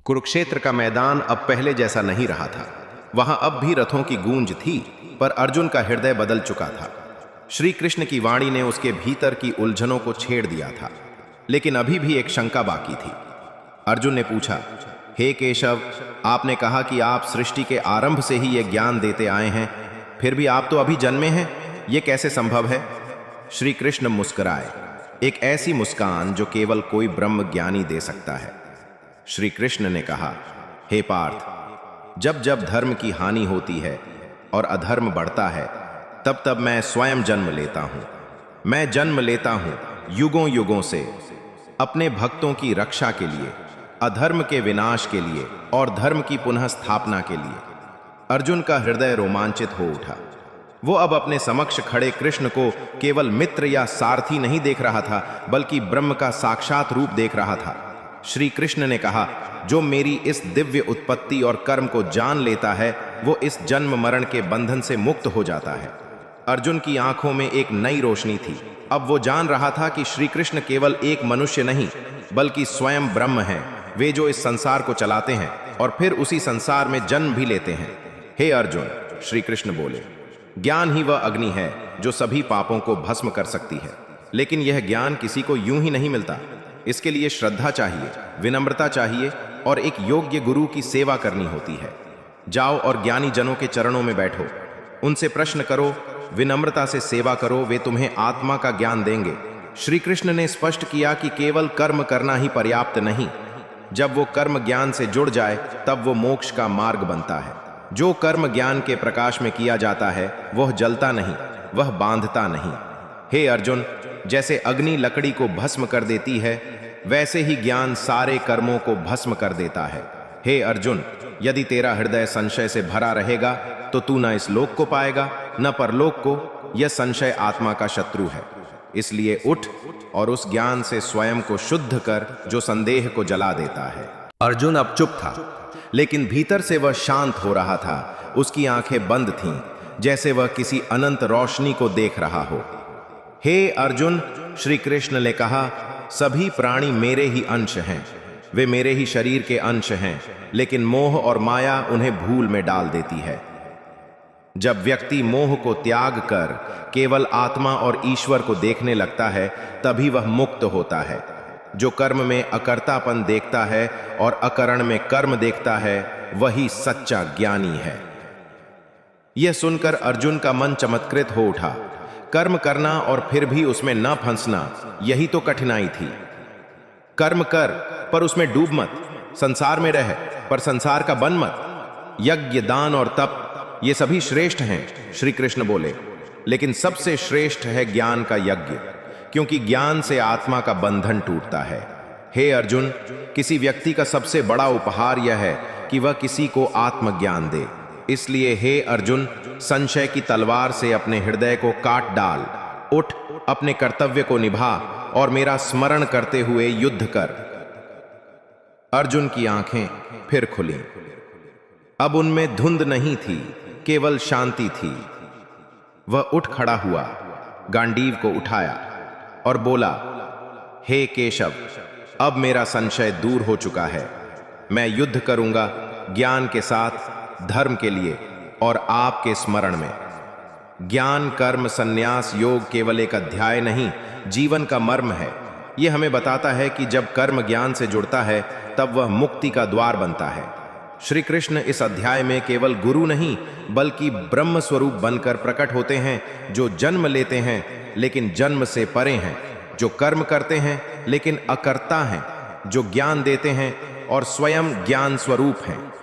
कुरुक्षेत्र का मैदान अब पहले जैसा नहीं रहा था। वहां अब भी रथों की गूंज थी, पर अर्जुन का हृदय बदल चुका था। श्री कृष्ण की वाणी ने उसके भीतर की उलझनों को छेड़ दिया था, लेकिन अभी भी एक शंका बाकी थी। अर्जुन ने पूछा, हे केशव, आपने कहा कि आप सृष्टि के आरंभ से ही यह ज्ञान देते आए हैं, फिर भी आप तो अभी जन्मे हैं, यह कैसे संभव है? श्री कृष्ण मुस्कुराए, एक ऐसी मुस्कान जो केवल कोई ब्रह्म ज्ञानी दे सकता है। श्री कृष्ण ने कहा, हे पार्थ, जब जब धर्म की हानि होती है और अधर्म बढ़ता है, तब तब मैं स्वयं जन्म लेता हूं। मैं जन्म लेता हूं युगों युगों से, अपने भक्तों की रक्षा के लिए, अधर्म के विनाश के लिए और धर्म की पुनः स्थापना के लिए। अर्जुन का हृदय रोमांचित हो उठा। वो अब अपने समक्ष खड़े कृष्ण को केवल मित्र या सारथी नहीं देख रहा था, बल्कि ब्रह्म का साक्षात रूप देख रहा था। श्री कृष्ण ने कहा, जो मेरी इस दिव्य उत्पत्ति और कर्म को जान लेता है, वो इस जन्म मरण के बंधन से मुक्त हो जाता है। अर्जुन की आंखों में एक नई रोशनी थी। अब वो जान रहा था कि श्री कृष्ण केवल एक मनुष्य नहीं, बल्कि स्वयं ब्रह्म हैं, वे जो इस संसार को चलाते हैं और फिर उसी संसार में जन्म भी लेते हैं। हे अर्जुन, श्री कृष्ण बोले, ज्ञान ही वह अग्नि है जो सभी पापों को भस्म कर सकती है, लेकिन यह ज्ञान किसी को यूं ही नहीं मिलता। इसके लिए श्रद्धा चाहिए, विनम्रता चाहिए और एक योग्य गुरु की सेवा करनी होती है। जाओ और ज्ञानी जनों के चरणों में बैठो, उनसे प्रश्न करो, विनम्रता से सेवा करो, वे तुम्हें आत्मा का ज्ञान देंगे। श्री कृष्ण ने स्पष्ट किया कि केवल कर्म करना ही पर्याप्त नहीं। जब वो कर्म ज्ञान से जुड़ जाए, तब वो मोक्ष का मार्ग बनता है। जो कर्म ज्ञान के प्रकाश में किया जाता है, वह जलता नहीं, वह बांधता नहीं। हे अर्जुन, जैसे अग्नि लकड़ी को भस्म कर देती है, वैसे ही ज्ञान सारे कर्मों को भस्म कर देता है। हे अर्जुन, यदि तेरा हृदय संशय से भरा रहेगा, तो तू न इस लोक को पाएगा न परलोक को। यह संशय आत्मा का शत्रु है। इसलिए उठ और उस ज्ञान से स्वयं को शुद्ध कर जो संदेह को जला देता है। अर्जुन अब चुप था, लेकिन भीतर से वह शांत हो रहा था। उसकी आंखें बंद थीं, जैसे वह किसी अनंत रोशनी को देख रहा हो। हे अर्जुन, श्री कृष्ण ने कहा, सभी प्राणी मेरे ही अंश हैं, वे मेरे ही शरीर के अंश हैं, लेकिन मोह और माया उन्हें भूल में डाल देती है। जब व्यक्ति मोह को त्याग कर केवल आत्मा और ईश्वर को देखने लगता है, तभी वह मुक्त होता है। जो कर्म में अकर्तापन देखता है और अकरण में कर्म देखता है, वही सच्चा ज्ञानी है। यह सुनकर अर्जुन का मन चमत्कृत हो उठा। कर्म करना और फिर भी उसमें न फंसना, यही तो कठिनाई थी। कर्म कर पर उसमें डूब मत, संसार में रह पर संसार का बन मत। यज्ञ, दान और तप, ये सभी श्रेष्ठ हैं, श्री कृष्ण बोले, लेकिन सबसे श्रेष्ठ है ज्ञान का यज्ञ, क्योंकि ज्ञान से आत्मा का बंधन टूटता है। हे अर्जुन, किसी व्यक्ति का सबसे बड़ा उपहार यह है कि वह किसी को आत्मज्ञान दे। इसलिए हे अर्जुन, संशय की तलवार से अपने हृदय को काट डाल। उठ, अपने कर्तव्य को निभा और मेरा स्मरण करते हुए युद्ध कर। अर्जुन की आंखें फिर खुलीं। अब उनमें धुंध नहीं थी, केवल शांति थी। वह उठ खड़ा हुआ, गांडीव को उठाया और बोला, हे केशव, अब मेरा संशय दूर हो चुका है। मैं युद्ध करूंगा ज्ञान के साथ, धर्म के लिए और आपके स्मरण में। ज्ञान, कर्म, संन्यास, योग केवल एक अध्याय नहीं, जीवन का मर्म है। यह हमें बताता है कि जब कर्म ज्ञान से जुड़ता है, तब वह मुक्ति का द्वार बनता है। श्री कृष्ण इस अध्याय में केवल गुरु नहीं, बल्कि ब्रह्म स्वरूप बनकर प्रकट होते हैं, जो जन्म लेते हैं लेकिन जन्म से परे हैं, जो कर्म करते हैं लेकिन अकर्ता हैं, जो ज्ञान देते हैं और स्वयं ज्ञान स्वरूप हैं।